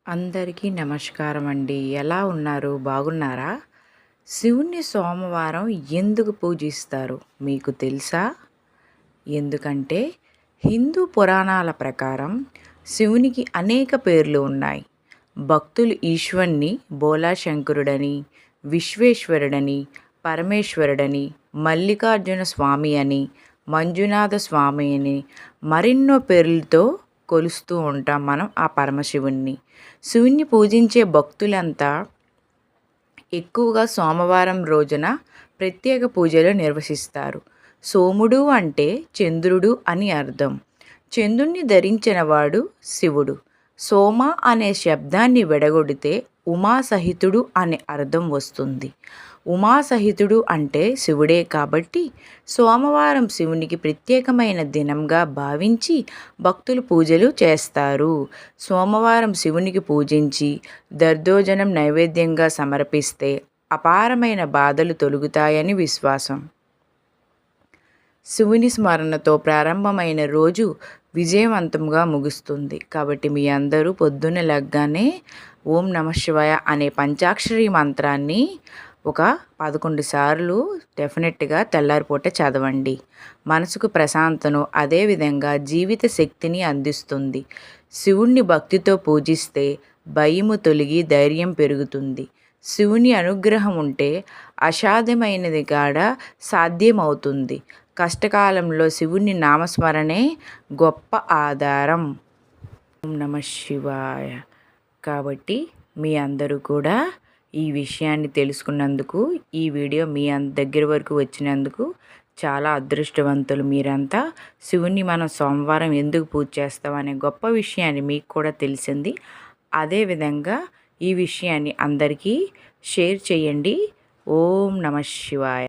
అందరికీ నమస్కారం అండి. ఎలా ఉన్నారు? బాగున్నారా? శివుణ్ణి సోమవారం ఎందుకు పూజిస్తారు మీకు తెలుసా? ఎందుకంటే హిందూ పురాణాల ప్రకారం శివునికి అనేక పేర్లు ఉన్నాయి. భక్తులు ఈశ్వరుణ్ణి బోలాశంకరుడని, విశ్వేశ్వరుడని, పరమేశ్వరుడని, మల్లికార్జున స్వామి అని, మంజునాథ స్వామి అని మరెన్నో పేర్లతో కొలుస్తూ ఉంటాం మనం ఆ పరమశివుణ్ణి. శివుణ్ణి పూజించే భక్తులంతా ఎక్కువగా సోమవారం రోజున ప్రత్యేక పూజలు నిర్వహిస్తారు. సోముడు అంటే చంద్రుడు అని అర్థం. చంద్రుణ్ణి ధరించినవాడు శివుడు. సోమ అనే శబ్దాన్ని విడగొడితే ఉమాసహితుడు అనే అర్థం వస్తుంది. ఉమాసహితుడు అంటే శివుడే కాబట్టి సోమవారం శివునికి ప్రత్యేకమైన దినంగా భావించి భక్తులు పూజలు చేస్తారు. సోమవారం శివునికి పూజించి దర్దోజనం నైవేద్యంగా సమర్పిస్తే అపారమైన బాధలు తొలగుతాయని విశ్వాసం. శివుని స్మరణతో ప్రారంభమైన రోజు విజయవంతంగా ముగుస్తుంది. కాబట్టి మీ అందరూ పొద్దున్న లెగ్గానే ఓం నమఃశివాయ అనే పంచాక్షరి మంత్రాన్ని ఒక 11 సార్లు డెఫినెట్గా తెల్లారిపూట చదవండి. మనసుకు ప్రశాంతను, అదేవిధంగా జీవిత శక్తిని అందిస్తుంది. శివుణ్ణి భక్తితో పూజిస్తే భయము తొలగి ధైర్యం పెరుగుతుంది. శివుని అనుగ్రహం ఉంటే అసాధ్యమైనది కూడా సాధ్యమవుతుంది. కష్టకాలంలో శివుని నామస్మరణే గొప్ప ఆధారం. ఓం నమః శివాయ. కాబట్టి మీ అందరూ కూడా ఈ విషయాన్ని తెలుసుకున్నందుకు, ఈ వీడియో మీ దగ్గర వరకు వచ్చినందుకు చాలా అదృష్టవంతులు మీరంతా. శివుణ్ణి మనం సోమవారం ఎందుకు పూజ చేస్తామనే గొప్ప విషయాన్ని మీకు కూడా తెలిసింది. అదేవిధంగా ఈ విషయాన్ని అందరికీ షేర్ చేయండి. ఓం నమః శివాయ.